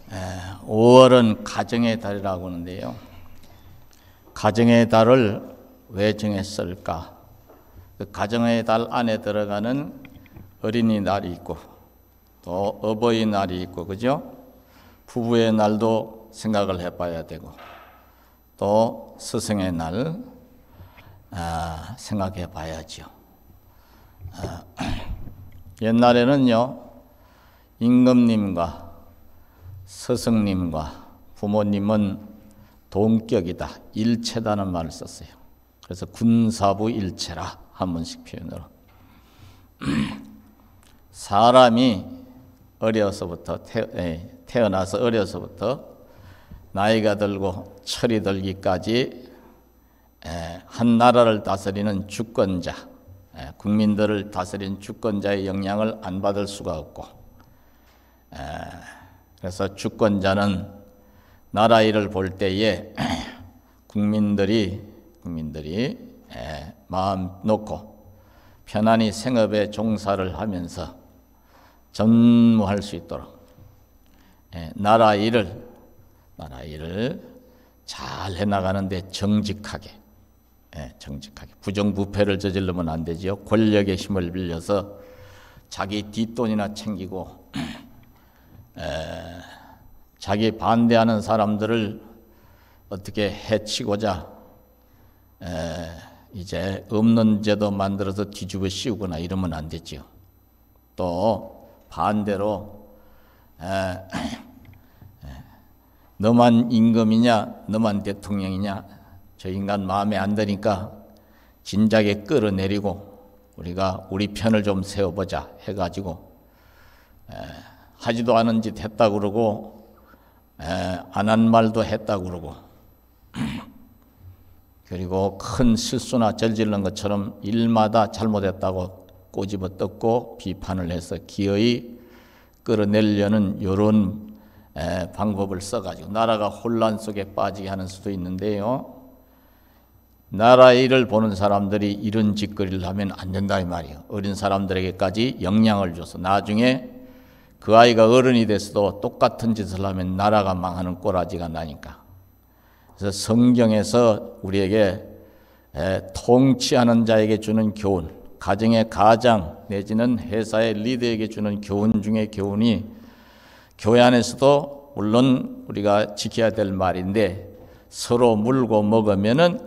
5월은 가정의 달이라고 하는데요. 가정의 달을 왜 정했을까? 그 가정의 달 안에 들어가는 어린이날이 있고 또 어버이날이 있고, 그죠? 부부의 날도 생각을 해봐야 되고 또 스승의 날 생각해 봐야죠. 옛날에는요, 임금님과 스승님과 부모님은 동격이다, 일체다는 말을 썼어요. 그래서 군사부 일체라 한 번씩 표현으로. 사람이 어려서부터 태어나서 어려서부터 나이가 들고 철이 들기까지 한 나라를 다스리는 주권자, 국민들을 다스리는 주권자의 영향을 안 받을 수가 없고, 그래서 주권자는 나라 일을 볼 때에 국민들이 마음 놓고 편안히 생업에 종사를 하면서 전무할 수 있도록 나라 일을 잘 해나가는데 정직하게 부정부패를 저지르면 안 되지요. 권력의 힘을 빌려서 자기 뒷돈이나 챙기고 자기 반대하는 사람들을 어떻게 해치고자 이제 없는 제도 만들어서 뒤집어 씌우거나 이러면 안 되지요. 또 반대로 너만 임금이냐, 너만 대통령이냐, 저 인간 마음에 안 드니까 진작에 끌어내리고 우리가 우리 편을 좀 세워보자 해가지고 하지도 않은 짓 했다 그러고 안 한 말도 했다 그러고 그리고 큰 실수나 저지른 것처럼 일마다 잘못했다고 꼬집어 뜯고 비판을 해서 기어이 끌어내려는 이런 방법을 써가지고 나라가 혼란 속에 빠지게 하는 수도 있는데요. 나라 일을 보는 사람들이 이런 짓거리를 하면 안 된다 이 말이에요. 어린 사람들에게까지 영향을 줘서 나중에 그 아이가 어른이 돼서도 똑같은 짓을 하면 나라가 망하는 꼬라지가 나니까. 그래서 성경에서 우리에게 통치하는 자에게 주는 교훈, 가정의 가장 내지는 회사의 리더에게 주는 교훈 중에 교훈이 교회 안에서도 물론 우리가 지켜야 될 말인데, 서로 물고 먹으면은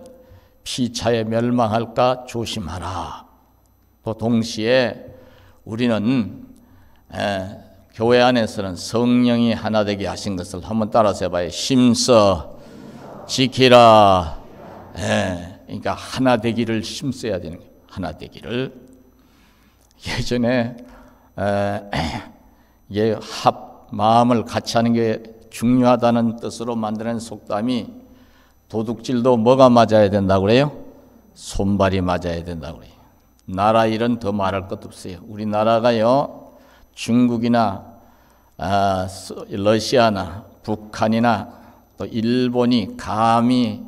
피차에 멸망할까 조심하라. 또 동시에 우리는 교회 안에서는 성령이 하나 되게 하신 것을 한번 따라서 해봐요. 심서 지키라. 그러니까 하나 되기를 심써야 되는 거예요. 하나 되기를. 예전에 이게 마음을 같이 하는 게 중요하다는 뜻으로 만드는 속담이 도둑질도 뭐가 맞아야 된다고 그래요? 손발이 맞아야 된다고 그래요. 나라 일은 더 말할 것도 없어요. 우리나라가요, 중국이나 러시아나 북한이나 또 일본이 감히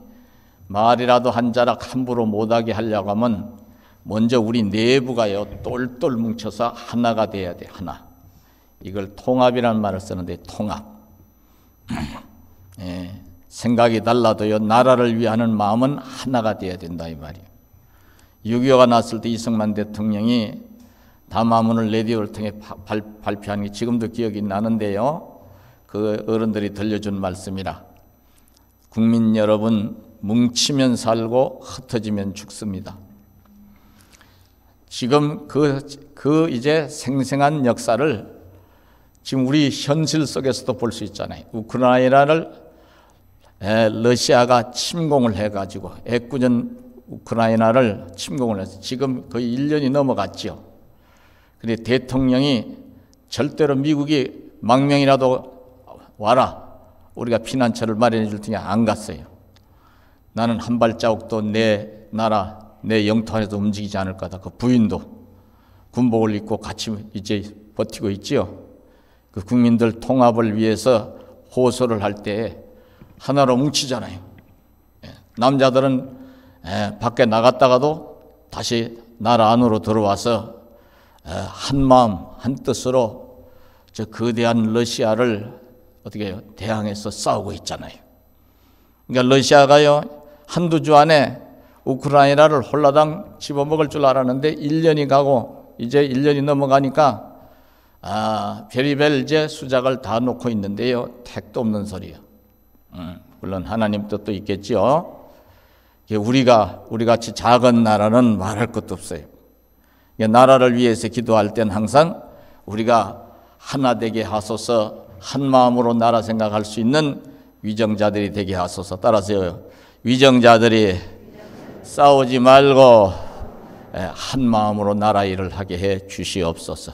말이라도 한 자락 함부로 못하게 하려고 하면 먼저 우리 내부가요 똘똘 뭉쳐서 하나가 돼야 돼. 하나. 이걸 통합이라는 말을 쓰는데, 통합. 생각이 달라도요 나라를 위하는 마음은 하나가 돼야 된다 이 말이에요. 6.25가 났을 때 이승만 대통령이 담화문을 라디오를 통해 발표한 게 지금도 기억이 나는데요, 그 어른들이 들려준 말씀이라. 국민 여러분, 뭉치면 살고 흩어지면 죽습니다. 지금 그 이제 생생한 역사를 지금 우리 현실 속에서도 볼 수 있잖아요. 우크라이나를 러시아가 침공을 해가지고 애꿎은 우크라이나를 침공을 해서 지금 거의 1년이 넘어갔죠. 그런데 대통령이 절대로 미국이 망명이라도 와라, 우리가 피난처를 마련해 줄 테니 안 갔어요. 나는 한 발자국도 내 나라, 내 영토 안에서 움직이지 않을 거다. 그 부인도 군복을 입고 같이 이제 버티고 있지요. 그 국민들 통합을 위해서 호소를 할 때 하나로 뭉치잖아요. 남자들은 밖에 나갔다가도 다시 나라 안으로 들어와서 한 마음 한 뜻으로 저 거대한 러시아를 어떻게 해요? 대항해서 싸우고 있잖아요. 그러니까 러시아가요, 한두 주 안에 우크라이나를 홀라당 집어먹을 줄 알았는데 1년이 가고 이제 1년이 넘어가니까 별의별 이제 수작을 다 놓고 있는데요, 택도 없는 소리요. 물론 하나님 뜻도 있겠지요. 우리가 우리 같이 작은 나라는 말할 것도 없어요. 나라를 위해서 기도할 땐 항상 우리가 하나 되게 하소서, 한 마음으로 나라 생각할 수 있는 위정자들이 되게 하소서. 따라서요, 위정자들이 싸우지 말고 한 마음으로 나라 일을 하게 해 주시옵소서.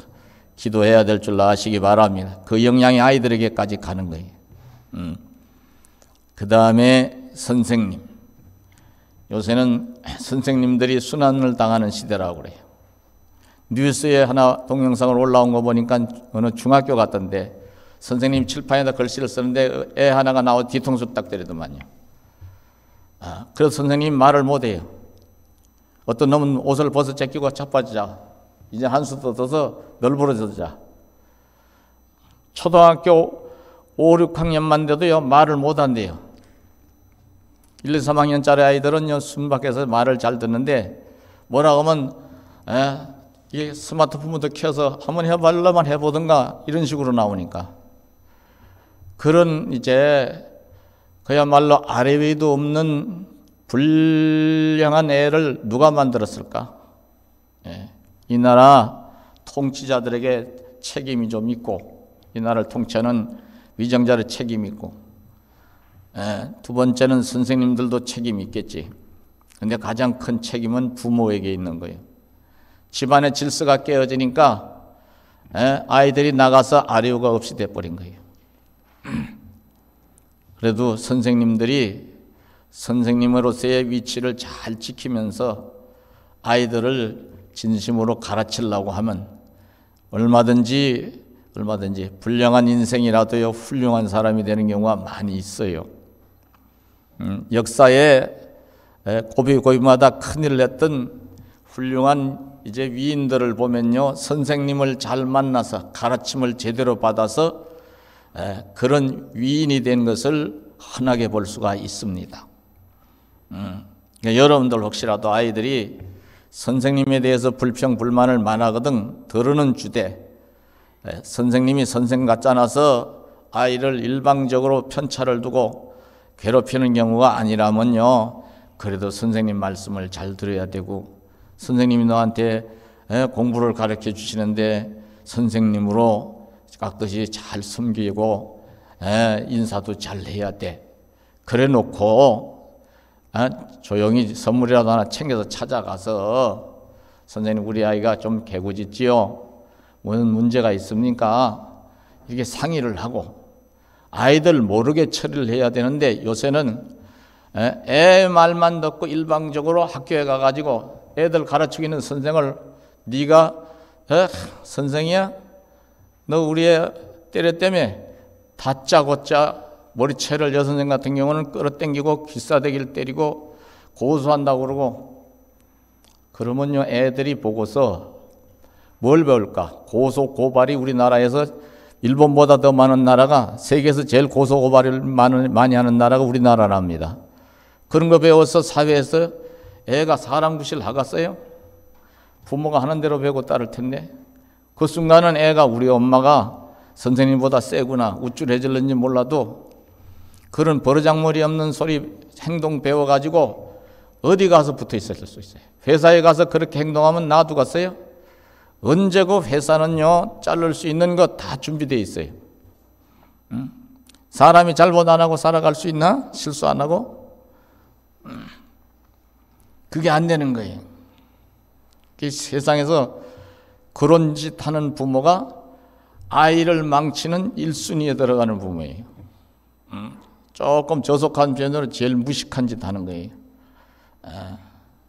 기도해야 될 줄 아시기 바랍니다. 그 영향이 아이들에게까지 가는 거예요. 그 다음에 선생님. 요새는 선생님들이 순환을 당하는 시대라고 그래요. 뉴스에 하나 동영상을 올라온 거 보니까 어느 중학교 같던데 선생님 칠판에다 글씨를 쓰는데 애 하나가 나와 뒤통수 딱 때리더만요. 그래서 선생님 말을 못해요. 어떤 놈은 옷을 벗어 제끼고 자빠지자. 이제 한수 떠서 널브러져자. 초등학교 5, 6학년만 돼도요, 말을 못한대요. 1, 2, 3학년짜리 아이들은요, 숨밖에서 말을 잘 듣는데 뭐라고 하면 이게 스마트폰부터 켜서 한번 해보려면 해보든가 이런 식으로 나오니까 그런 이제 그야말로 아래 위도 없는 불량한 애를 누가 만들었을까? 이 나라 통치자들에게 책임이 좀 있고, 이 나라를 통치하는 위정자의 책임이 있고, 두 번째는 선생님들도 책임이 있겠지. 근데 가장 큰 책임은 부모에게 있는 거예요. 집안의 질서가 깨어지니까 아이들이 나가서 아리우가 없이 돼버린 거예요. 그래도 선생님들이 선생님으로서의 위치를 잘 지키면서 아이들을 진심으로 가르치려고 하면 얼마든지 불량한 인생이라도요, 훌륭한 사람이 되는 경우가 많이 있어요. 역사에 고비고비마다 큰일을 했던 훌륭한 이제 위인들을 보면요, 선생님을 잘 만나서 가르침을 제대로 받아서 그런 위인이 된 것을 흔하게 볼 수가 있습니다. 그러니까 여러분들 혹시라도 아이들이 선생님에 대해서 불평불만을 많아거든 들으는 주되 선생님이 선생 같잖아서 아이를 일방적으로 편차를 두고 괴롭히는 경우가 아니라면요, 그래도 선생님 말씀을 잘 들어야 되고, 선생님이 너한테 공부를 가르쳐 주시는데 선생님으로 깍듯이 잘 섬기고 인사도 잘 해야 돼. 그래 놓고 조용히 선물이라도 하나 챙겨서 찾아가서 선생님, 우리 아이가 좀 개구짖지요, 무슨 문제가 있습니까? 이렇게 상의를 하고 아이들 모르게 처리를 해야 되는데, 요새는 애 말만 듣고 일방적으로 학교에 가가지고 애들 가르치고 있는 선생을 네가 선생이야? 너 우리 애 때렸다며? 다짜고짜 머리채를 여선생 같은 경우는 끌어당기고 귀싸대기를 때리고 고소한다고 그러고, 그러면요, 애들이 보고서 뭘 배울까? 고소 고발이 우리나라에서 일본보다 더 많은 나라가, 세계에서 제일 고소 고발을 많이 하는 나라가 우리나라랍니다. 그런 거 배워서 사회에서 애가 사람 구실 하겠어요? 부모가 하는 대로 배우고 따를 텐데, 그 순간은 애가 우리 엄마가 선생님보다 세구나 우쭐해질는지 몰라도 그런 버르장머리 없는 소리 행동 배워가지고 어디 가서 붙어 있을 수 있어요. 회사에 가서 그렇게 행동하면 놔두겠어요? 언제고 회사는요, 자를 수 있는 거 다 준비되어 있어요. 사람이 잘못 안 하고 살아갈 수 있나? 실수 안 하고? 그게 안 되는 거예요. 세상에서 그런 짓 하는 부모가 아이를 망치는 1순위에 들어가는 부모예요. 조금 저속한 표현으로 제일 무식한 짓 하는 거예요.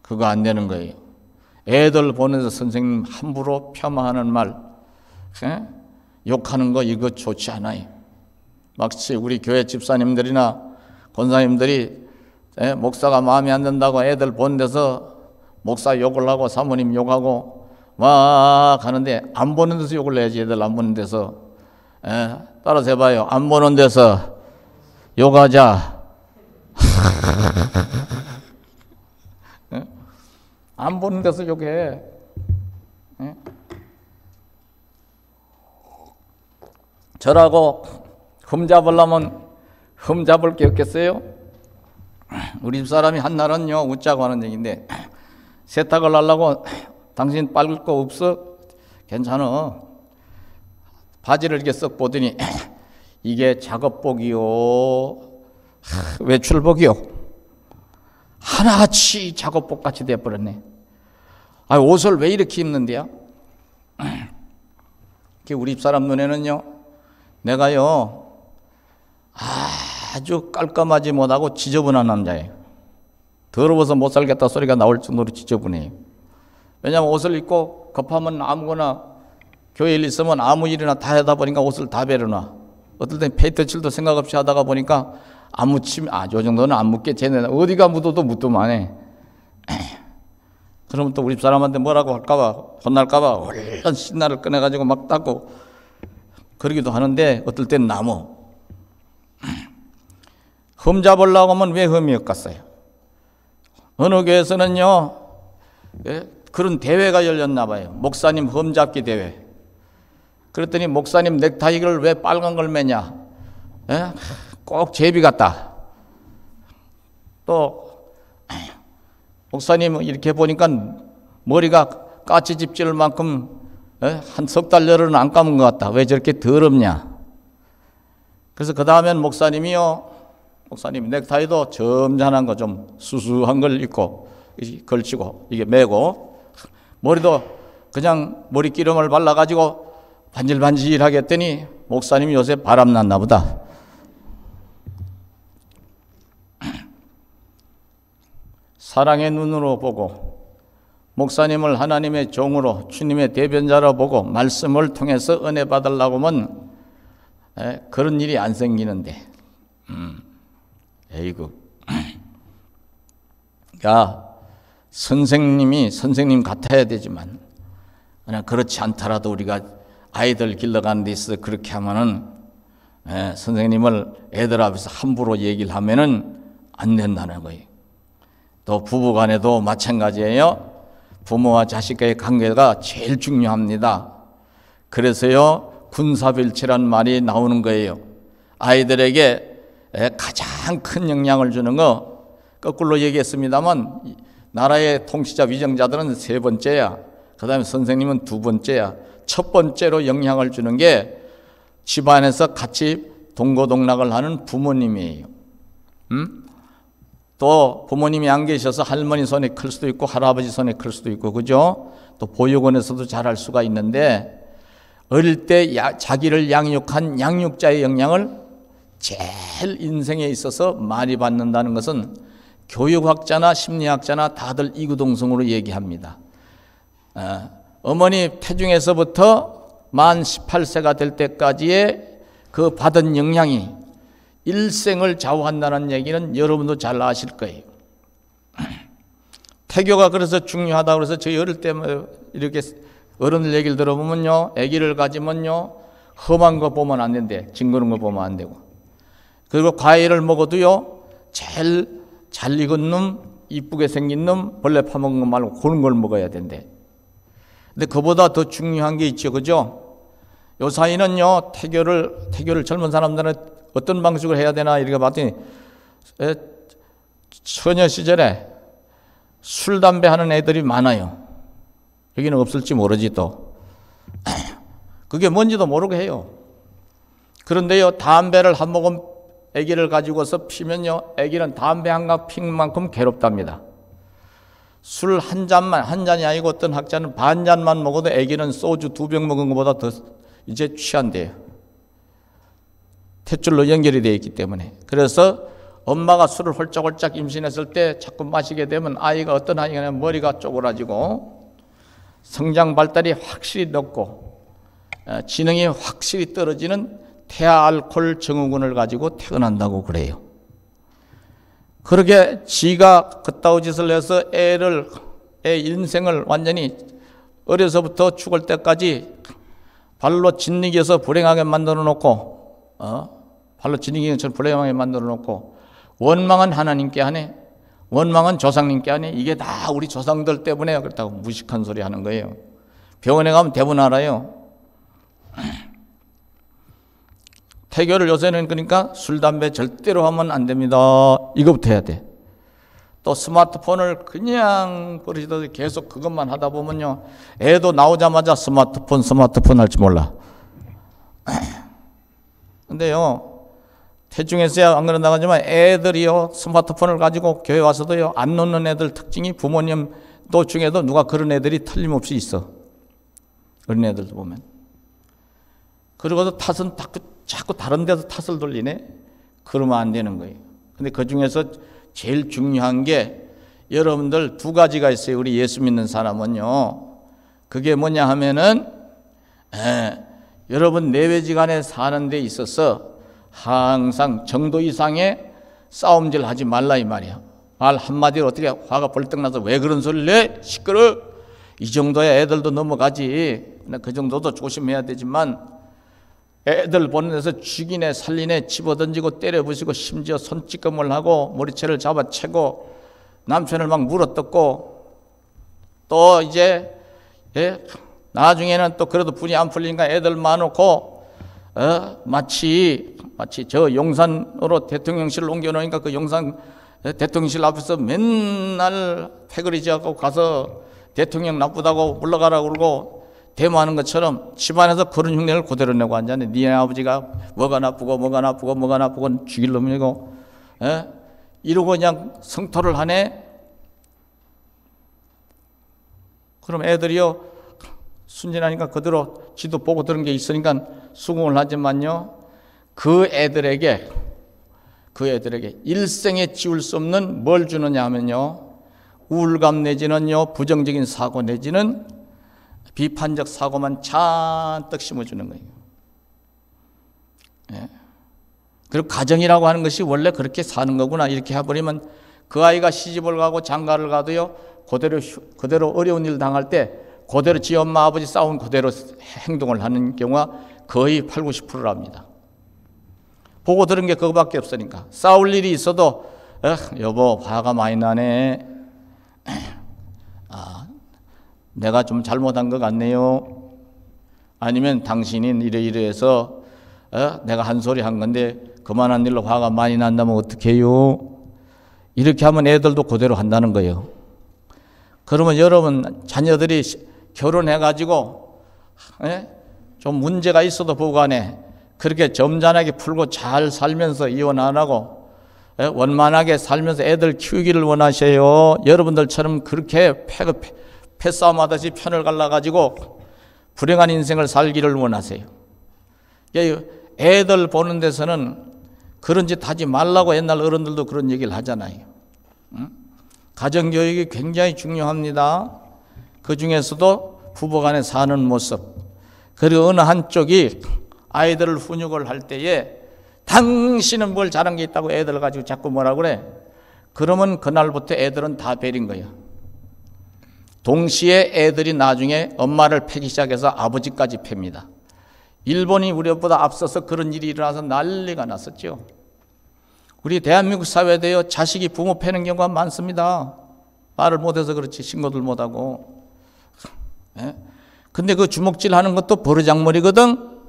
그거 안 되는 거예요. 애들 보내서 선생님 함부로 폄하하는 말, 욕하는 거, 이거 좋지 않아요. 마치 우리 교회 집사님들이나 권사님들이 목사가 마음에 안 든다고 애들 보는 데서 목사 욕을 하고 사모님 욕하고 막 하는데, 안 보는 데서 욕을 해야지. 애들 안 보는 데서 따라서 해봐요. 안 보는 데서 욕하자. 안 보는 데서 욕해. 저라고 흠잡으려면 흠잡을 게 없겠어요? 우리 집사람이 한 날은요, 웃자고 하는 얘기인데, 세탁을 하려고 당신 빨을 거 없어? 괜찮아. 바지를 이렇게 썩 보더니 이게 작업복이요, 외출복이요. 하나같이 작업복 같이 돼버렸네. 옷을 왜 이렇게 입는데요? 우리 집사람 눈에는요, 내가요 아주 깔끔하지 못하고 지저분한 남자예요. 더러워서 못 살겠다 소리가 나올 정도로 지저분해요. 왜냐하면 옷을 입고 급하면 아무거나 교회 일 있으면 아무 일이나 다 하다 보니까 옷을 다 베려놔. 어떨 땐 페인트칠도 생각 없이 하다가 보니까 안 묻히면 요 정도는 안 묻게 쟤네 어디가 묻어도 묻도만 해. 그러면 또 우리 사람한테 뭐라고 할까봐 혼날까봐 얼른 신나를 꺼내가지고 막 닦고 그러기도 하는데 어떨 땐 나무. 흠 잡으려고 하면 왜 흠이 엮었어요? 어느 교회에서는요, 그런 대회가 열렸나 봐요. 목사님 흠 잡기 대회. 그랬더니 목사님 넥타이를 왜 빨간 걸 매냐? 꼭 제비 같다. 또 목사님 이렇게 보니까 머리가 까치 찝질 만큼 한 석 달 열은 안 감은 것 같다. 왜 저렇게 더럽냐? 그래서 그 다음엔 목사님 넥타이도 점잖은 거 좀 수수한 걸 입고 걸치고 이게 매고 머리도 그냥 머리 기름을 발라가지고 반질반질하게 했더니 목사님이 요새 바람났나 보다. 사랑의 눈으로 보고 목사님을 하나님의 종으로 주님의 대변자로 보고 말씀을 통해서 은혜 받으려고 하면 그런 일이 안 생기는데 에이구. 선생님 같아야 되지만 그냥 그렇지 않더라도 우리가 아이들 길러가는 데 있어서 그렇게 하면은 선생님을 애들 앞에서 함부로 얘기를 하면은 안 된다는 거예요. 또 부부 간에도 마찬가지예요. 부모와 자식과의 관계가 제일 중요합니다. 그래서요, 군사별치란 말이 나오는 거예요. 아이들에게 가장 큰 영향을 주는 거, 거꾸로 얘기했습니다만 나라의 통치자 위정자들은 세 번째야. 그 다음에 선생님은 두 번째야. 첫 번째로 영향을 주는 게 집안에서 같이 동고동락을 하는 부모님이에요. 또 부모님이 안 계셔서 할머니 손에 클 수도 있고 할아버지 손에 클 수도 있고, 그죠? 또 보육원에서도 잘할 수가 있는데, 어릴 때 자기를 양육한 양육자의 영향을 제일 인생에 있어서 많이 받는다는 것은 교육학자나 심리학자나 다들 이구동성으로 얘기합니다. 어머니 태중에서부터 만 18세가 될 때까지의 그 받은 영향이 일생을 좌우한다는 얘기는 여러분도 잘 아실 거예요. 태교가 그래서 중요하다고 그래서 저희 어릴 때 이렇게 어른들 얘기를 들어보면요, 아기를 가지면요, 험한 거 보면 안 된대. 징그러운 거 보면 안 되고. 그리고 과일을 먹어도요, 제일 잘 익은 놈, 이쁘게 생긴 놈, 벌레 파먹은 거 말고 그런 걸 먹어야 된대. 근데 그보다 더 중요한 게 있죠, 그죠? 요 사이는요, 태교를 젊은 사람들은 어떤 방식으로 해야 되나 이렇게 봤더니 처녀 시절에 술, 담배 하는 애들이 많아요. 여기는 없을지 모르지 또. 그게 뭔지도 모르게 해요. 그런데요, 담배를 한 모금 아기를 가지고서 피면요, 아기는 담배 한 각 핀 만큼 괴롭답니다. 술 한 잔이 아니고 어떤 학자는 반 잔만 먹어도 아기는 소주 2병 먹은 것보다 더 이제 취한대요. 탯줄로 연결이 되어 있기 때문에. 그래서 엄마가 술을 홀짝홀짝 임신했을 때 자꾸 마시게 되면 아이가 어떤 아이가 머리가 쪼그라지고 성장 발달이 확실히 늦고 지능이 확실히 떨어지는 태아알코올 증후군을 가지고 태어난다고 그래요. 그렇게 지가 그따위 짓을 해서 애 인생을 완전히 어려서부터 죽을 때까지 발로 짓이겨서 불행하게 만들어 놓고, 발로 짓이겨서 불행하게 만들어 놓고, 원망은 하나님께 하네, 원망은 조상님께 하네. 이게 다 우리 조상들 때문에 그렇다고 무식한 소리 하는 거예요. 병원에 가면 대부분 알아요. 태교를 요새는 그러니까 술, 담배 절대로 하면 안 됩니다. 이거부터 해야 돼. 또 스마트폰을 그냥 버리듯 계속 그것만 하다 보면요, 애도 나오자마자 스마트폰 할지 몰라. 근데요, 태중에서야 안 그런다고 하지만 애들이요, 스마트폰을 가지고 교회 와서도요, 안 놓는 애들 특징이 부모님도 중에도 누가 그런 애들이 틀림없이 있어. 어린 애들도 보면. 그러고도 탓은 자꾸 다른 데서 탓을 돌리네? 그러면 안 되는 거예요. 근데 그 중에서 제일 중요한 게 여러분들 두 가지가 있어요. 우리 예수 믿는 사람은요. 그게 뭐냐 하면은, 여러분 내외지간에 사는 데 있어서 항상 정도 이상의 싸움질 하지 말라 이 말이야. 말 한마디로 어떻게 화가 벌떡 나서 왜 그런 소리를 내? 시끄러. 이 정도야 애들도 넘어가지. 그 정도도 조심해야 되지만 애들 보는 데서 죽이네 살리네 집어던지고 때려부시고 심지어 손찌검을 하고 머리채를 잡아채고 남편을 막 물어뜯고 또 이제 나중에는 또 그래도 분이 안 풀리니까 애들 많고 마치 저 용산으로 대통령실을 옮겨놓으니까 그 용산 대통령실 앞에서 맨날 패거리지하고 가서 대통령 나쁘다고 물러가라고 그러고 데모하는 것처럼 집안에서 그런 흉내를 그대로 내고 앉았네. 니네 아버지가 뭐가 나쁘고 죽일 놈이고 이러고 그냥 성토를 하네. 그럼 애들이요 순진하니까 그대로 지도 보고 들은 게 있으니까 수긍을 하지만요, 그 애들에게 일생에 지울 수 없는 뭘 주느냐 하면요, 우울감 내지는요 부정적인 사고 내지는 비판적 사고만 잔뜩 심어주는 거예요. 그리고 가정이라고 하는 것이 원래 그렇게 사는 거구나 이렇게 해버리면 그 아이가 시집을 가고 장가를 가도요 그대로 어려운 일 당할 때 그대로 지 엄마 아버지 싸운 그대로 행동을 하는 경우가 거의 80~90%랍니다. 보고 들은 게 그거밖에 없으니까. 싸울 일이 있어도 여보 화가 많이 나네. 내가 좀 잘못한 것 같네요. 아니면 당신이 이래해서 내가 한 소리 한 건데 그만한 일로 화가 많이 난다면 어떡해요? 이렇게 하면 애들도 그대로 한다는 거예요. 그러면 여러분 자녀들이 결혼해가지고 좀 문제가 있어도 보관해 그렇게 점잖하게 풀고 잘 살면서 이혼 안 하고 원만하게 살면서 애들 키우기를 원하셔요. 여러분들처럼 그렇게 패싸움 하듯이 편을 갈라가지고 불행한 인생을 살기를 원하세요. 애들 보는 데서는 그런 짓 하지 말라고 옛날 어른들도 그런 얘기를 하잖아요. 가정교육이 굉장히 중요합니다. 그 중에서도 부부간에 사는 모습, 그리고 어느 한쪽이 아이들을 훈육을 할 때에 당신은 뭘 잘한 게 있다고 애들을 가지고 자꾸 뭐라 그래? 그러면 그날부터 애들은 다 베린 거예요. 동시에 애들이 나중에 엄마를 패기 시작해서 아버지까지 팹니다. 일본이 우리보다 앞서서 그런 일이 일어나서 난리가 났었죠. 우리 대한민국 사회도요 자식이 부모 패는 경우가 많습니다. 말을 못해서 그렇지 신고들 못하고. 근데 그 주먹질 하는 것도 버르장머리거든.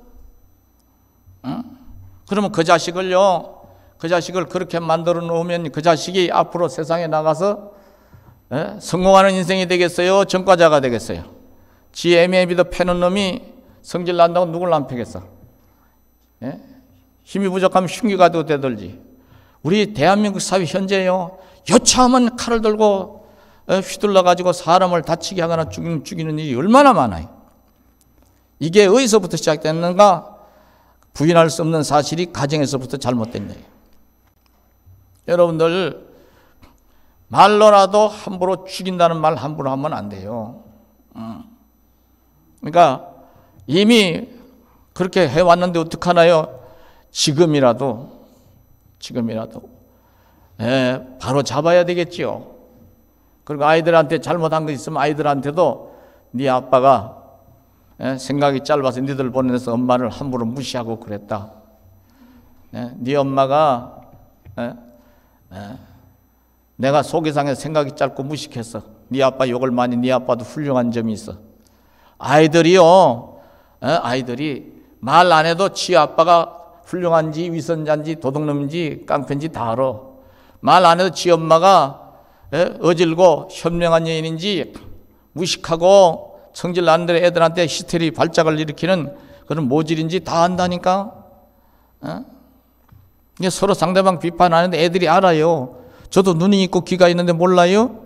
그러면 그 자식을 그렇게 만들어 놓으면 그 자식이 앞으로 세상에 나가서 성공하는 인생이 되겠어요? 전과자가 되겠어요? 지 애매비도 패는 놈이 성질 난다고 누굴 안 패겠어? 힘이 부족하면 흉기 가지고 대들지. 우리 대한민국 사회 현재요 여차하면 칼을 들고 휘둘러 가지고 사람을 다치게 하거나 죽이는 일이 얼마나 많아요. 이게 어디서부터 시작됐는가? 부인할 수 없는 사실이 가정에서부터 잘못된 거예요. 여러분들 말로라도 함부로 죽인다는 말 함부로 하면 안 돼요. 그러니까 이미 그렇게 해왔는데 어떡하나요? 지금이라도 바로 잡아야 되겠지요. 그리고 아이들한테 잘못한 거 있으면 아이들한테도 네 아빠가 생각이 짧아서 니들 보내서 엄마를 함부로 무시하고 그랬다. 네 엄마가 내가 속이 상해서 생각이 짧고 무식했어. 네 아빠 욕을 많이, 네 아빠도 훌륭한 점이 있어. 아이들이요, 아이들이 말 안 해도 지 아빠가 훌륭한지 위선자인지 도둑놈인지 깡패인지 다 알아. 말 안 해도 지 엄마가 어질고 현명한 여인인지 무식하고 성질 나는 대로 애들한테 히스테리 발작을 일으키는 그런 모질인지 다 안다니까. 서로 상대방 비판 안 하는데 애들이 알아요. 저도 눈이 있고 귀가 있는데 몰라요?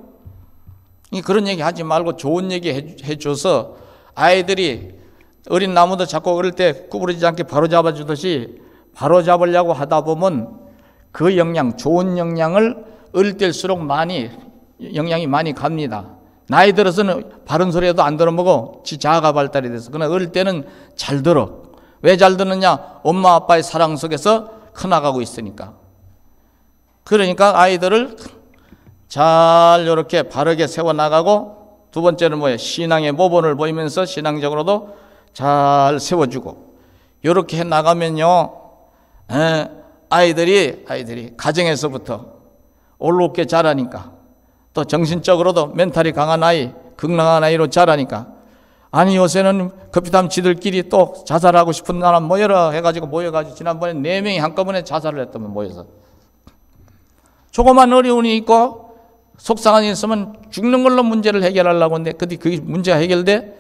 그런 얘기 하지 말고 좋은 얘기 해줘서 아이들이 어린 나무도 자꾸 어릴 때 구부러지지 않게 바로 잡아주듯이 바로 잡으려고 하다 보면 그 영양, 좋은 영양을 어릴 때일수록 영양이 많이 갑니다. 나이 들어서는 바른 소리 해도 안 들어먹어. 지 자아가 발달이 돼서. 그러나 어릴 때는 잘 들어. 왜 잘 듣느냐? 엄마 아빠의 사랑 속에서 커나가고 있으니까. 그러니까 아이들을 잘 이렇게 바르게 세워나가고, 두 번째는 뭐예요? 신앙의 모본을 보이면서 신앙적으로도 잘 세워주고, 이렇게 해나가면요, 아이들이 가정에서부터 올곧게 자라니까, 또 정신적으로도 멘탈이 강한 아이, 극락한 아이로 자라니까. 아니 요새는 급히다면 지들끼리 또 자살하고 싶은 사람 모여라 해가지고 모여가지고 지난번에 4명이 한꺼번에 자살을 했다면 모여서. 조그만 어려움이 있고 속상한 일 있으면 죽는 걸로 문제를 해결하려고 하는데, 근데 그게 문제가 해결돼?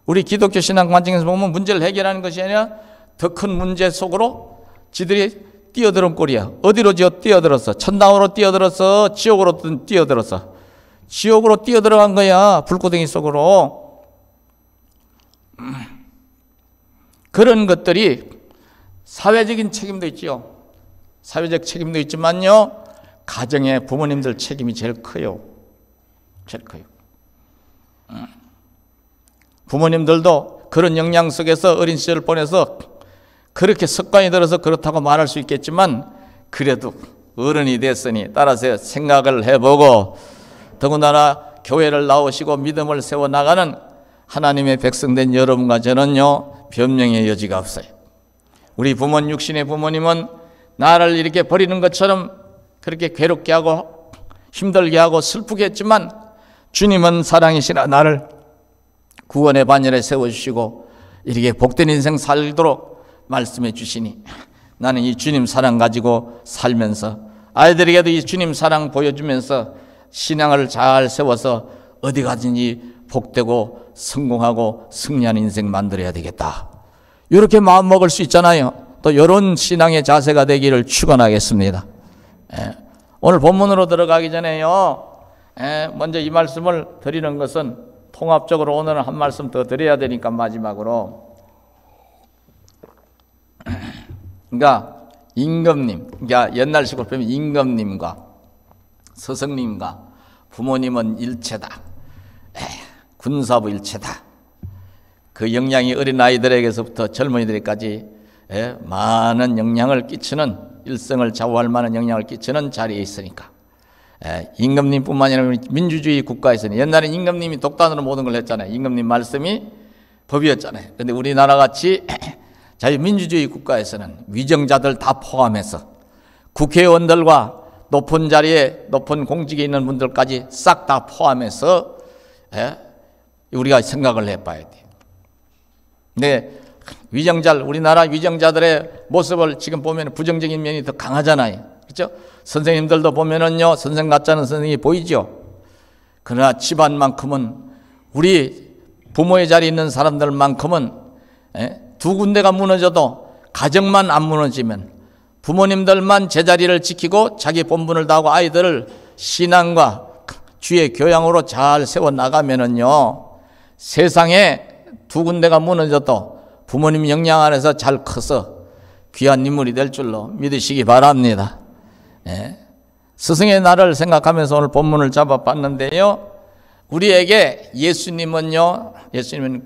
우리 기독교 신앙 관점에서 보면 문제를 해결하는 것이 아니라 더 큰 문제 속으로 지들이 뛰어드는 꼴이야. 어디로 뛰어들었어? 천당으로 뛰어들었어? 지옥으로 뛰어들었어? 지옥으로 뛰어들어간 거야. 불구덩이 속으로. 그런 것들이 사회적인 책임도 있지요. 사회적 책임도 있지만요, 가정의 부모님들 책임이 제일 커요. 제일 커요. 부모님들도 그런 영향 속에서 어린 시절을 보내서 그렇게 습관이 들어서 그렇다고 말할 수 있겠지만, 그래도 어른이 됐으니 따라서 생각을 해보고, 더군다나 교회를 나오시고 믿음을 세워나가는 하나님의 백성된 여러분과 저는요, 변명의 여지가 없어요. 우리 육신의 부모님은 나를 이렇게 버리는 것처럼 그렇게 괴롭게 하고 힘들게 하고 슬프게 했지만, 주님은 사랑이시라 나를 구원의 반열에 세워주시고 이렇게 복된 인생 살도록 말씀해 주시니, 나는 이 주님 사랑 가지고 살면서 아이들에게도 이 주님 사랑 보여주면서 신앙을 잘 세워서 어디 가든지 복되고 성공하고 승리하는 인생 만들어야 되겠다. 이렇게 마음 먹을 수 있잖아요. 또 이런 신앙의 자세가 되기를 축원하겠습니다. 오늘 본문으로 들어가기 전에요, 먼저 이 말씀을 드리는 것은 통합적으로 오늘은 한 말씀 더 드려야 되니까 마지막으로, 그러니까 임금님, 그러니까 옛날식으로 보면 임금님과 스승님과 부모님은 일체다. 군사부 일체다. 그 영향이 어린아이들에게서부터 젊은이들까지 많은 영향을 끼치는, 일생을 좌우할 만한 영향을 끼치는 자리에 있으니까. 임금님뿐만 아니라 민주주의 국가에서는, 옛날에 임금님이 독단으로 모든 걸 했잖아요. 임금님 말씀이 법이었잖아요. 그런데 우리나라 같이 자유민주주의 국가에서는 위정자들 다 포함해서 국회의원들과 높은 자리에 높은 공직에 있는 분들까지 싹 다 포함해서 우리가 생각을 해봐야 돼요. 근데 우리나라 위정자들의 모습을 지금 보면 부정적인 면이 더 강하잖아요. 그렇죠? 선생님들도 보면은요, 선생 같지 않은 선생님이 보이죠. 그러나 집안만큼은, 우리 부모의 자리에 있는 사람들만큼은 두 군데가 무너져도 가정만 안 무너지면, 부모님들만 제자리를 지키고 자기 본분을 다하고 아이들을 신앙과 주의 교양으로 잘 세워나가면은요, 세상에 두 군데가 무너져도 부모님 영향 안에서 잘 커서 귀한 인물이 될 줄로 믿으시기 바랍니다. 스승의 날을 생각하면서 오늘 본문을 잡아봤는데요, 우리에게 예수님은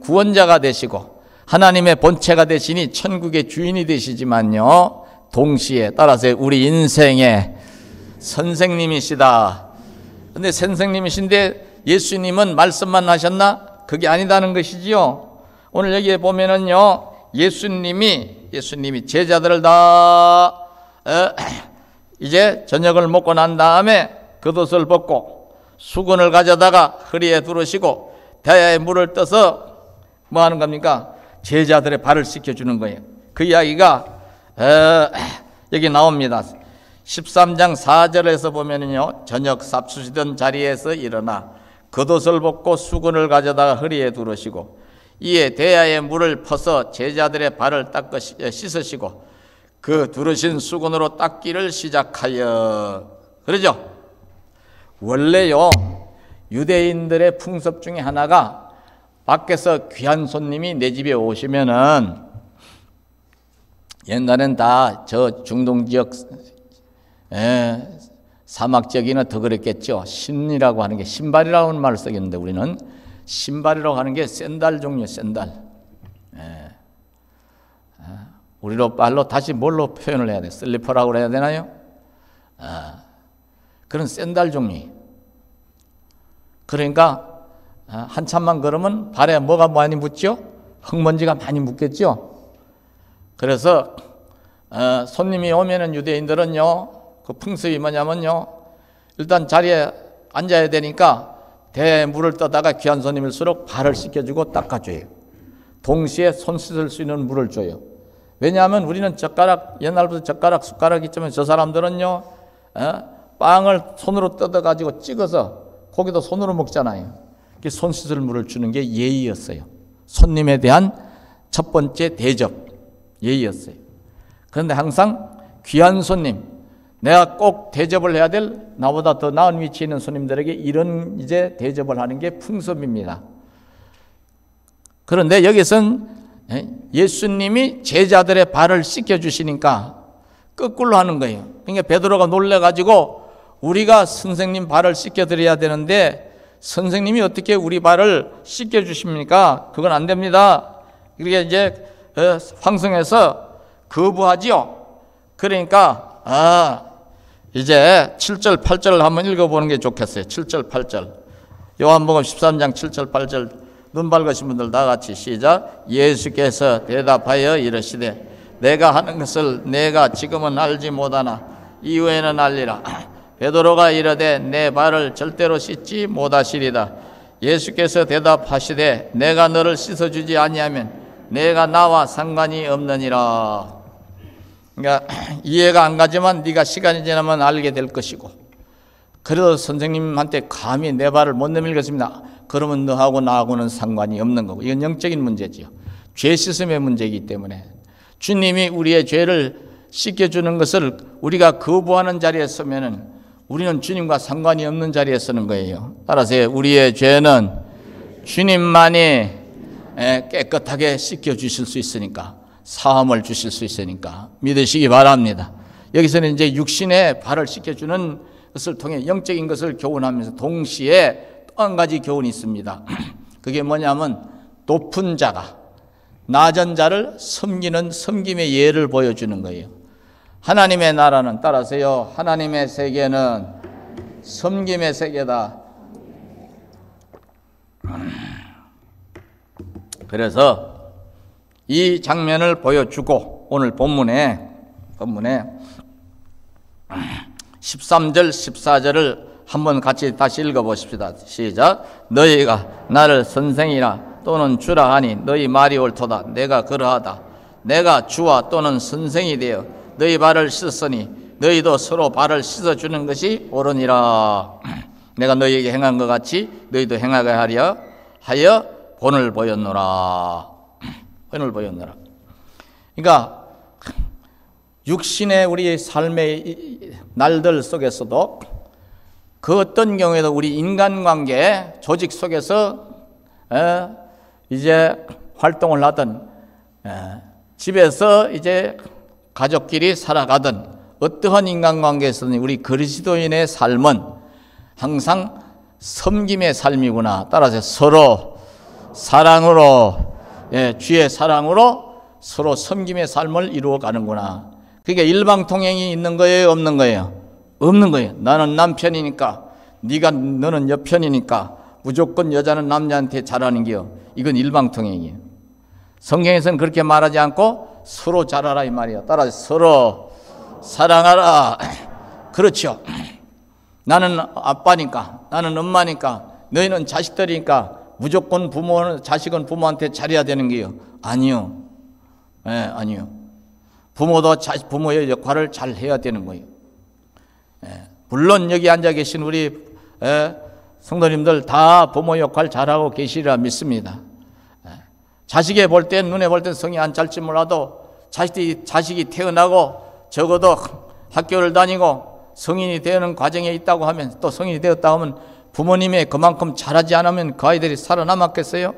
구원자가 되시고 하나님의 본체가 되시니 천국의 주인이 되시지만요, 동시에 따라서 우리 인생의 선생님이시다. 근데 선생님이신데 예수님은 말씀만 하셨나? 그게 아니다는 것이지요. 오늘 여기에 보면은요, 예수님이 제자들을 다 이제 저녁을 먹고 난 다음에 겉옷을 벗고 수건을 가져다가 허리에 두르시고 대야에 물을 떠서 뭐 하는 겁니까? 제자들의 발을 씻겨주는 거예요. 그 이야기가 여기 나옵니다. 13장 4절에서 보면은요, 저녁 삽수시던 자리에서 일어나 겉옷을 벗고 수건을 가져다가 허리에 두르시고 이에 대야에 물을 퍼서 제자들의 발을 씻으시고 그 두르신 수건으로 닦기를 시작하여. 그러죠? 원래요, 유대인들의 풍습 중에 하나가 밖에서 귀한 손님이 내 집에 오시면은, 옛날엔 다 저 중동 지역 사막 지역이나 더 그랬겠죠. 신이라고 하는 게, 신발이라고 하는 말을 쓰겠는데 우리는 신발이라고 하는 게 샌들 종류, 샌들. 우리로 말로 다시 뭘로 표현을 해야 돼? 슬리퍼라고 해야 되나요? 그런 샌들 종류. 그러니까 한참만 걸으면 발에 뭐가 많이 묻죠? 흙먼지가 많이 묻겠죠? 그래서 손님이 오면은 유대인들은요, 그 풍습이 뭐냐면요, 일단 자리에 앉아야 되니까 대물을 떠다가 귀한 손님일수록 발을 씻겨주고 닦아줘요. 동시에 손 씻을 수 있는 물을 줘요. 왜냐하면 우리는 젓가락, 옛날부터 젓가락, 숟가락 있지만 저 사람들은요, 빵을 손으로 뜯어가지고 찍어서 고기도 손으로 먹잖아요. 손 씻을 물을 주는 게 예의였어요. 손님에 대한 첫 번째 대접, 예의였어요. 그런데 항상 귀한 손님, 내가 꼭 대접을 해야 될 나보다 더 나은 위치에 있는 손님들에게 이런 이제 대접을 하는 게 풍습입니다. 그런데 여기서는 예수님이 제자들의 발을 씻겨주시니까 거꾸로 하는 거예요. 그러니까 베드로가 놀래가지고 우리가 선생님 발을 씻겨드려야 되는데 선생님이 어떻게 우리 발을 씻겨주십니까? 그건 안 됩니다. 그게 이제 황성에서 거부하지요. 그러니까 이제 7절 8절을 한번 읽어보는 게 좋겠어요. 7절 8절 요한복음 13장 7절 8절 눈 밝으신 분들 다 같이 시작. 예수께서 대답하여 이르시되 내가 하는 것을 내가 지금은 알지 못하나 이후에는 알리라. 베드로가 이르되 내 발을 절대로 씻지 못하시리다. 예수께서 대답하시되 내가 너를 씻어주지 아니하면 내가 나와 상관이 없느니라. 그러니까 이해가 안 가지만 네가 시간이 지나면 알게 될 것이고, 그래도 선생님한테 감히 내 발을 못 내밀겠습니다. 그러면 너하고 나하고는 상관이 없는 거고, 이건 영적인 문제지요. 죄 씻음의 문제이기 때문에 주님이 우리의 죄를 씻겨주는 것을 우리가 거부하는 자리에 서면은 우리는 주님과 상관이 없는 자리에 서는 거예요. 따라서 우리의 죄는 주님만이 깨끗하게 씻겨주실 수 있으니까, 사함을 주실 수 있으니까 믿으시기 바랍니다. 여기서는 이제 육신의 발을 씻겨주는 것을 통해 영적인 것을 교훈하면서 동시에 또 한 가지 교훈이 있습니다. 그게 뭐냐면 높은 자가 낮은 자를 섬기는 섬김의 예를 보여주는 거예요. 하나님의 나라는, 따라서요, 하나님의 세계는 섬김의 세계다. 그래서 이 장면을 보여주고 오늘 본문에 13절 14절을 한번 같이 다시 읽어보십시다. 시작. 너희가 나를 선생이라 또는 주라 하니 너희 말이 옳도다. 내가 그러하다. 내가 주와 또는 선생이 되어 너희 발을 씻었으니 너희도 서로 발을 씻어주는 것이 옳으니라. 내가 너희에게 행한 것 같이 너희도 행하게 하려 하여 본을 보였노라. 본을 보였노라. 그러니까 육신의 우리 삶의 날들 속에서도 그 어떤 경우에도 우리 인간관계 조직 속에서 이제 활동을 하든 집에서 이제 가족끼리 살아가든 어떠한 인간관계에서는 우리 그리스도인의 삶은 항상 섬김의 삶이구나. 따라서 서로 사랑으로, 주의 사랑으로 서로 섬김의 삶을 이루어가는구나. 그러니까 일방통행이 있는 거예요, 없는 거예요? 없는 거예요. 나는 남편이니까, 너는 여편이니까 무조건 여자는 남자한테 잘하는 게요. 이건 일방통행이에요. 성경에서는 그렇게 말하지 않고 서로 잘하라 이 말이에요. 따라서 서로 사랑하라. 그렇죠. 나는 아빠니까, 나는 엄마니까, 너희는 자식들이니까 무조건 자식은 부모한테 잘해야 되는 게요. 아니요. 아니요. 부모도 부모의 역할을 잘 해야 되는 거예요. 물론 여기 앉아 계신 우리 성도님들 다 부모 역할 잘하고 계시리라 믿습니다. 자식이 볼 땐, 눈에 볼 땐 성이 안 찰지 몰라도 자식이 태어나고 적어도 학교를 다니고 성인이 되는 과정에 있다고 하면, 또 성인이 되었다 하면 부모님이 그만큼 잘하지 않으면 그 아이들이 살아남았겠어요?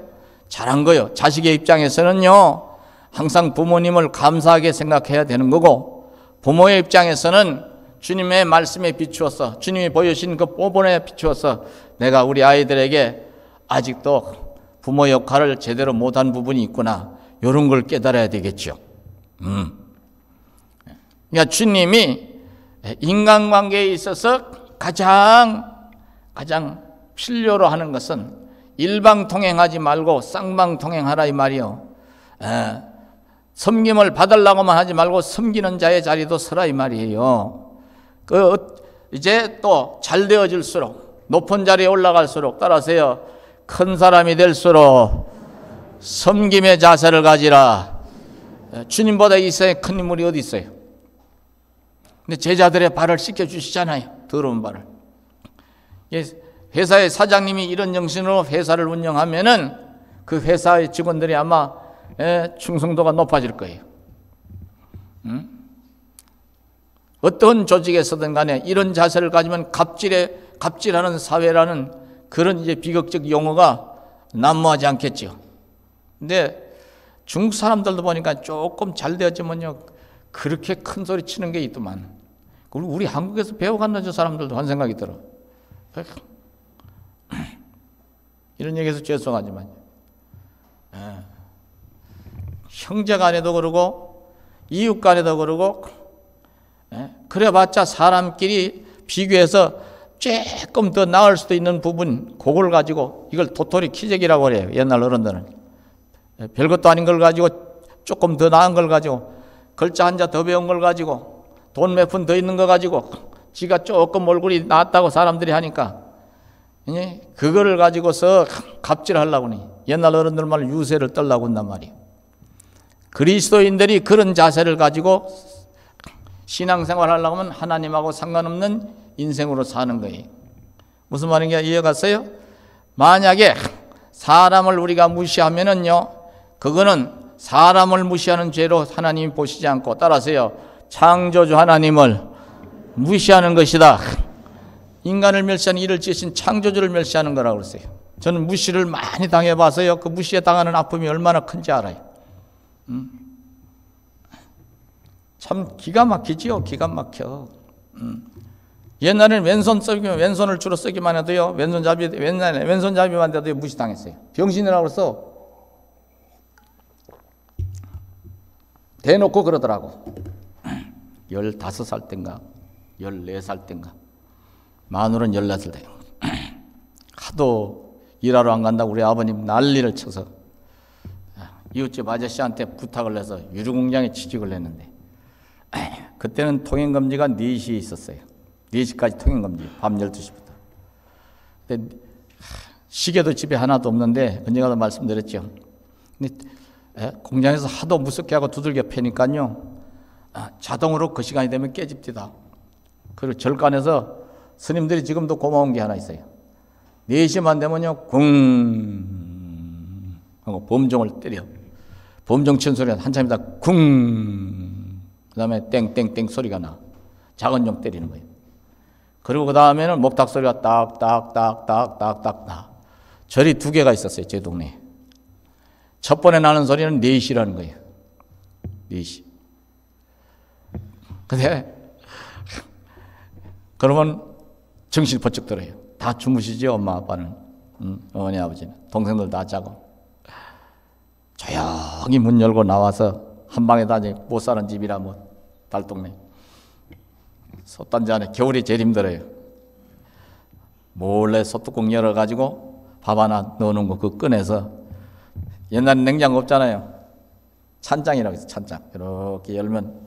잘한 거요. 자식의 입장에서는요, 항상 부모님을 감사하게 생각해야 되는 거고, 부모의 입장에서는 주님의 말씀에 비추어서, 주님이 보여주신 그 본에 비추어서 내가 우리 아이들에게 아직도 부모 역할을 제대로 못한 부분이 있구나, 이런 걸 깨달아야 되겠죠. 그러니까 주님이 인간관계에 있어서 가장 필요로 하는 것은 일방통행하지 말고 쌍방통행하라 이 말이요. 섬김을 받으려고만 하지 말고 섬기는 자의 자리도 서라 이 말이에요. 이제 또 잘 되어질수록, 높은 자리에 올라갈수록, 따라서요, 큰 사람이 될수록 섬김의 자세를 가지라. 주님보다 이 세상에 큰 인물이 어디 있어요? 근데 제자들의 발을 씻겨주시잖아요. 더러운 발을. 회사의 사장님이 이런 정신으로 회사를 운영하면은 그 회사의 직원들이 아마 충성도가 높아질 거예요. 어떤 조직에서든 간에 이런 자세를 가지면 갑질하는 사회라는 그런 이제 비극적 용어가 난무하지 않겠죠. 근데 중국 사람들도 보니까 조금 잘 되었지만요, 그렇게 큰 소리 치는 게 있더만. 우리 한국에서 배워갔나 저 사람들도 한 생각이 들어. 이런 얘기해서 죄송하지만 형제 간에도 그러고 이웃 간에도 그러고 그래봤자 사람끼리 비교해서 조금 더 나을 수도 있는 부분, 그걸 가지고 이걸 도토리 키재기라고 그래요. 옛날 어른들은 별것도 아닌 걸 가지고 조금 더 나은 걸 가지고 글자 한자 더 배운 걸 가지고 돈 몇 푼 더 있는 거 가지고 지가 조금 얼굴이 낫다고 사람들이 하니까 그거를 가지고서 갑질하려고 하니 옛날 어른들 말 유세를 떨라고 한단 말이에요. 그리스도인들이 그런 자세를 가지고 신앙생활 하려고 하면 하나님하고 상관없는 인생으로 사는 거예요. 무슨 말인가 이해갔어요? 만약에 사람을 우리가 무시하면은요, 그거는 사람을 무시하는 죄로 하나님이 보시지 않고, 따라서요, 창조주 하나님을 무시하는 것이다. 인간을 멸시하는 이를 지으신 창조주를 멸시하는 거라고 그랬어요. 저는 무시를 많이 당해봐서요, 그 무시에 당하는 아픔이 얼마나 큰지 알아요. 참 기가 막히지요. 기가 막혀. 옛날에는 왼손을 주로 쓰기만 해도요, 왼손잡이만 돼도 무시당했어요. 병신이라고 해서 대놓고 그러더라고. 15살 땐가 14살 땐가 마누는 14살 때 하도 일하러 안 간다고 우리 아버님 난리를 쳐서 이웃집 아저씨한테 부탁을 해서 유류공장에 취직을 했는데, 그때는 통행금지가 4시에 있었어요. 4시까지 통행금지, 밤 12시부터. 근데 시계도 집에 하나도 없는데 언젠가도 말씀드렸죠. 근데 공장에서 하도 무섭게 하고 두들겨 패니까요, 자동으로 그 시간이 되면 깨집디다. 그리고 절간에서 스님들이 지금도 고마운 게 하나 있어요. 4시만 되면요, 궁 하고 범종을 때려. 범종 친 소리가 한참 있다 궁, 그 다음에 땡땡땡 소리가 나. 작은 종 때리는 거예요. 그리고 그 다음에는 목탁 소리가 딱딱딱딱딱딱 나. 절이 2개가 있었어요, 제 동네에. 첫 번에 나는 소리는 4시라는 거예요. 4시. 근데 그러면 정신이 번쩍 들어요. 다 주무시지, 엄마 아빠는, 어머니 아버지는, 동생들 다 자고. 조용히 문 열고 나와서 한 방에 다 못 사는 집이라 뭐 달동네 솥단지 안에 겨울이 제일 힘들어요. 몰래 솥뚜껑 열어가지고 밥 하나 넣어놓은 거 그거 꺼내서, 옛날엔 냉장고 없잖아요. 찬장이라고 해서 찬장. 이렇게 열면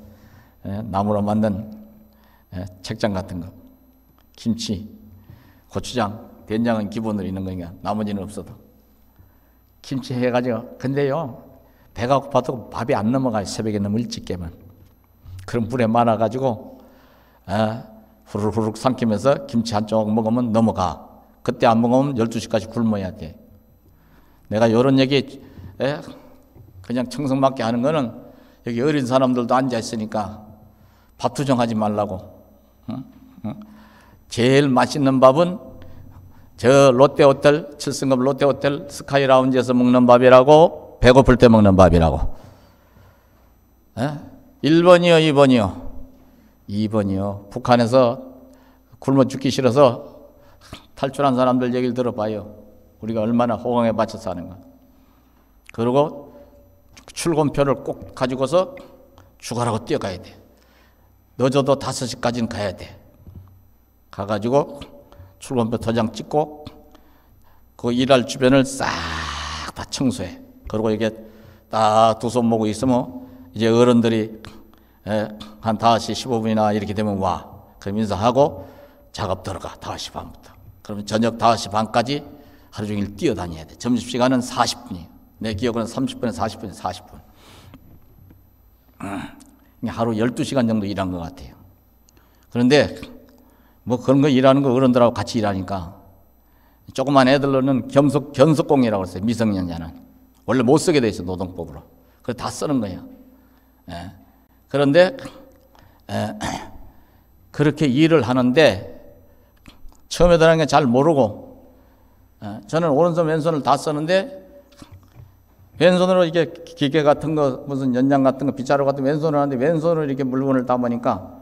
나무로 만든 책장 같은 거. 김치, 고추장, 된장은 기본으로 있는 거니까 나머지는 없어도. 김치 해가지고. 근데요, 배가 고파도 밥이 안 넘어가요. 새벽에 너무 일찍 깨면. 그럼 물에 말아가지고 후루룩 삼키면서 김치 한 조각 먹으면 넘어가. 그때 안 먹으면 12시까지 굶어야 돼. 내가 이런 얘기 그냥 청성맞게 하는 거는 여기 어린 사람들도 앉아 있으니까 밥 투정하지 말라고. 제일 맛있는 밥은 저 롯데호텔, 7승급 롯데호텔 스카이라운지에서 먹는 밥이라고, 배고플 때 먹는 밥이라고. 1번이요, 2번이요? 2번이요. 북한에서 굶어 죽기 싫어서 탈출한 사람들 얘기를 들어봐요. 우리가 얼마나 호강에 바쳐 사는가. 그리고 출근표를 꼭 가지고서 죽어라고 뛰어가야 돼. 늦어도 5시까지는 가야 돼. 가가지고 출근표 도장 찍고 그 일할 주변을 싹 다 청소해. 그리고 이게 딱 두 손 모고 있으면 이제 어른들이 한 5시 15분이나 이렇게 되면 와. 그럼 인사하고 작업 들어가. 5시 반부터. 그러면 저녁 5시 반까지 하루 종일 뛰어다녀야 돼. 점심시간은 40분이에요. 내 기억으로는 30분에 40분에 40분. 하루 12시간 정도 일한 것 같아요. 그런데 뭐 그런 거 일하는 거 어른들하고 같이 일하니까 조그만 애들로는 견속공이라고 했어요. 미성년자는. 원래 못 쓰게 돼 있어, 노동법으로. 그래서 다 쓰는 거예요. 그런데 그렇게 일을 하는데 처음에 들어간 게 잘 모르고 저는 오른손 왼손을 다 쓰는데 왼손으로 이게 기계 같은 거 무슨 연장 같은 거 빗자루 같은 거 왼손으로 하는데 왼손으로 이렇게 물건을 담으니까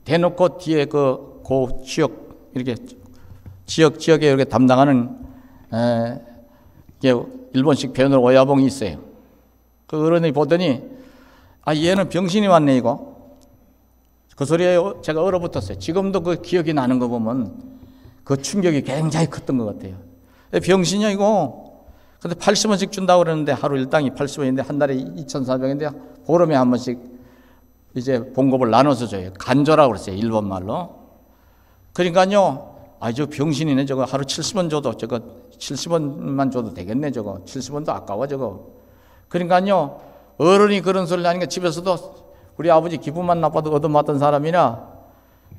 대놓고 뒤에 그 지역 이렇게 지역에 이렇게 담당하는 이게 일본식 배우는 오야봉이 있어요. 그 어른이 보더니 얘는 병신이 왔네 이거. 그 소리에 제가 얼어붙었어요. 지금도 그 기억이 나는 거 보면 그 충격이 굉장히 컸던 것 같아요. 병신이야 이거. 근데 80원씩 준다고 그러는데 하루 일당이 80원인데 한 달에 2,400원인데 보름에 한 번씩 이제 봉급을 나눠서 줘요. 간조라고 그랬어요. 일본 말로. 그러니까요. 저 병신이네 저거. 하루 70원 줘도 저거 70원만 줘도 되겠네 저거. 70원도 아까워 저거. 그러니까요. 어른이 그런 소리를 하니까 집에서도 우리 아버지 기분만 나빠도 얻어맞던 사람이나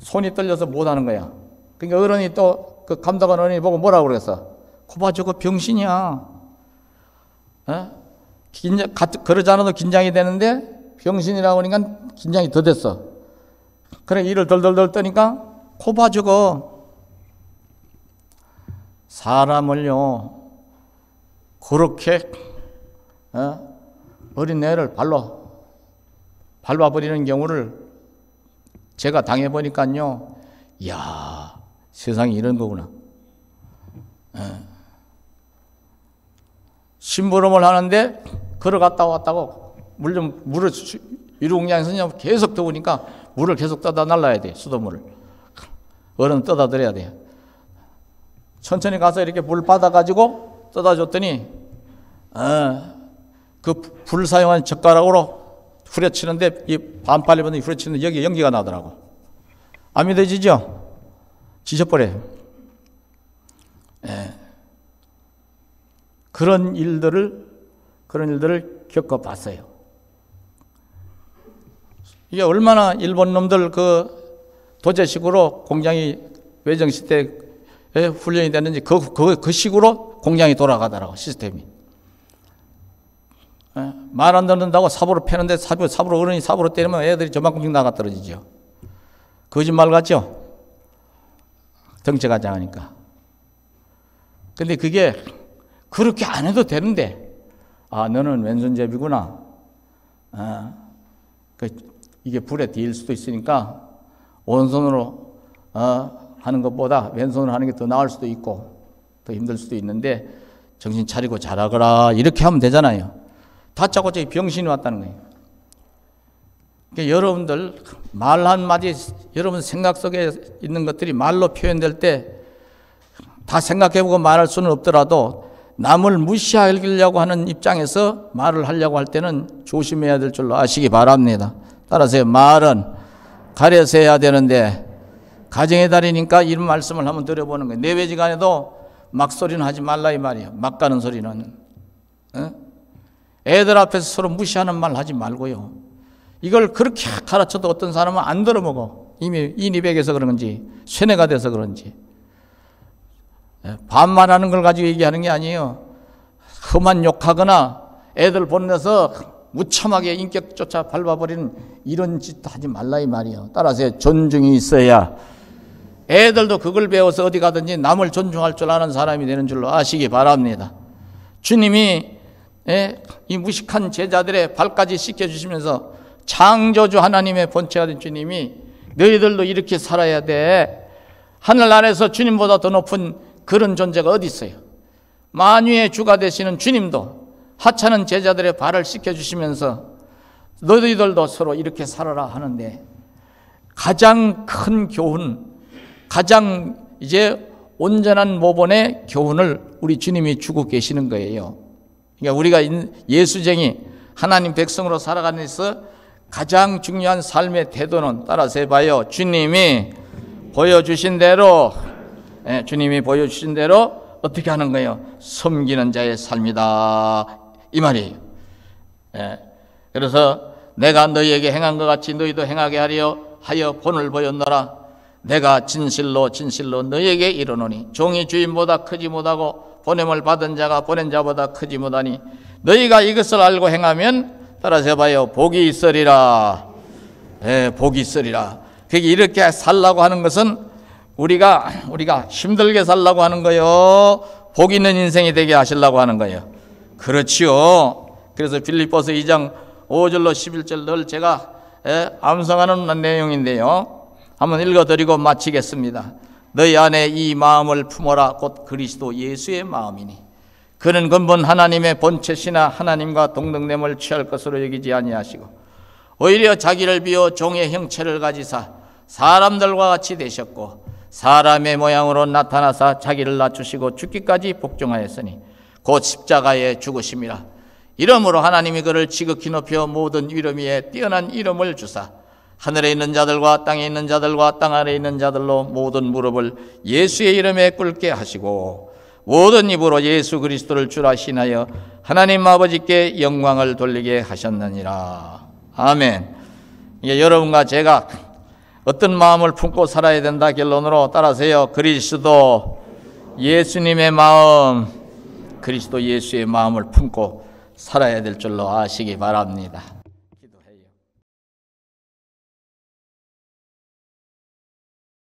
손이 떨려서 못하는 거야. 그러니까 어른이 또 그 감독한 어른이 보고 뭐라고 그랬어. 거봐 저거 병신이야. 그러지 않아도 긴장이 되는데 병신이라고 하니까 긴장이 더 됐어. 그래 일을 덜덜덜 떠니까 거봐 저거. 사람을요 그렇게 어린 애를 발로 밟아버리는 경우를 제가 당해보니까요, 이야 세상에 이런 거구나. 심부름을 하는데 걸어갔다 왔다고 물을 유리공장에서 계속 더우니까 물을 계속 떠다 날라야 돼. 수돗물을 어른 떠다 드려야 돼요. 천천히 가서 이렇게 물 받아가지고 떠다 줬더니 그 불 사용한 젓가락으로 후려치는데 이 반팔 입은 후려치는데 여기 연기가 나더라고. 안 믿어지죠? 지져버려요. 그런 일들을 겪어봤어요. 이게 얼마나 일본 놈들 그 도제식으로 공장이 외정시대에 훈련이 됐는지 그 식으로 공장이 돌아가더라고, 시스템이. 말 안 듣는다고 삽으로 패는데 삽으로 어른이 삽으로 때리면 애들이 저만큼씩 나가 떨어지죠. 거짓말 같죠? 덩치가 작으니까. 근데 그게 그렇게 안 해도 되는데, 너는 왼손잡이구나. 이게 불에 데일 수도 있으니까 오른손으로 하는 것보다 왼손으로 하는 게 더 나을 수도 있고 더 힘들 수도 있는데 정신 차리고 잘하거라 이렇게 하면 되잖아요. 다짜고짜 병신이 왔다는 거예요. 그러니까 여러분들 말 한마디 여러분 생각 속에 있는 것들이 말로 표현될 때 다 생각해보고 말할 수는 없더라도 남을 무시하려고 하는 입장에서 말을 하려고 할 때는 조심해야 될 줄로 아시기 바랍니다. 따라서 말은 가려서 해야 되는데 가정의 달이니까 이런 말씀을 한번 드려보는 거예요. 내외지간에도 막소리는 하지 말라 이 말이에요. 막 가는 소리는. 애들 앞에서 서로 무시하는 말 하지 말고요. 이걸 그렇게 가르쳐도 어떤 사람은 안 들어먹어. 이미 인이백에서 그런 건지 쇠뇌가 돼서 그런지. 반말하는 걸 가지고 얘기하는 게 아니에요. 험한 욕하거나 애들 보내서 무참하게 인격조차 밟아버리는 이런 짓도 하지 말라 이 말이에요. 따라서 존중이 있어야 애들도 그걸 배워서 어디 가든지 남을 존중할 줄 아는 사람이 되는 줄로 아시기 바랍니다. 주님이 이 무식한 제자들의 발까지 씻겨주시면서 창조주 하나님의 본체가 된 주님이 너희들도 이렇게 살아야 돼. 하늘 아래서 주님보다 더 높은 그런 존재가 어디 있어요? 만유의 주가 되시는 주님도 하찮은 제자들의 발을 씻겨주시면서 너희들도 서로 이렇게 살아라 하는데 가장 큰 교훈, 가장 이제 온전한 모본의 교훈을 우리 주님이 주고 계시는 거예요. 그러니까 우리가 예수쟁이 하나님 백성으로 살아가는 데서 가장 중요한 삶의 태도는 따라서 해봐요. 주님이 보여주신 대로 어떻게 하는 거예요? 섬기는 자의 삶이다 이 말이에요. 그래서 내가 너희에게 행한 것 같이 너희도 행하게 하여 본을 보였노라. 내가 진실로 너희에게 이르노니 종이 주인보다 크지 못하고 보냄을 받은 자가 보낸 자보다 크지 못하니 너희가 이것을 알고 행하면 따라서 해봐요. 복이 있으리라. 복이 있으리라. 그게 이렇게 살라고 하는 것은 우리가 힘들게 살라고 하는 거예요? 복 있는 인생이 되게 하시려고 하는 거예요? 그렇지요. 그래서 빌립보서 2장 5절로 11절 늘 제가 암송하는 내용인데요. 한번 읽어드리고 마치겠습니다. 너희 안에 이 마음을 품어라. 곧 그리스도 예수의 마음이니 그는 근본 하나님의 본체시나 하나님과 동등됨을 취할 것으로 여기지 아니하시고 오히려 자기를 비워 종의 형체를 가지사 사람들과 같이 되셨고 사람의 모양으로 나타나사 자기를 낮추시고 죽기까지 복종하였으니 곧 십자가에 죽으심이라. 이러므로 하나님이 그를 지극히 높여 모든 이름 위에 뛰어난 이름을 주사 하늘에 있는 자들과 땅에 있는 자들과 땅 아래에 있는 자들로 모든 무릎을 예수의 이름에 꿇게 하시고 모든 입으로 예수 그리스도를 주라 신하여 하나님 아버지께 영광을 돌리게 하셨느니라. 아멘. 여러분과 제가 어떤 마음을 품고 살아야 된다 결론으로 따라서요. 그리스도 예수님의 마음, 그리스도 예수의 마음을 품고 살아야 될 줄로 아시기 바랍니다.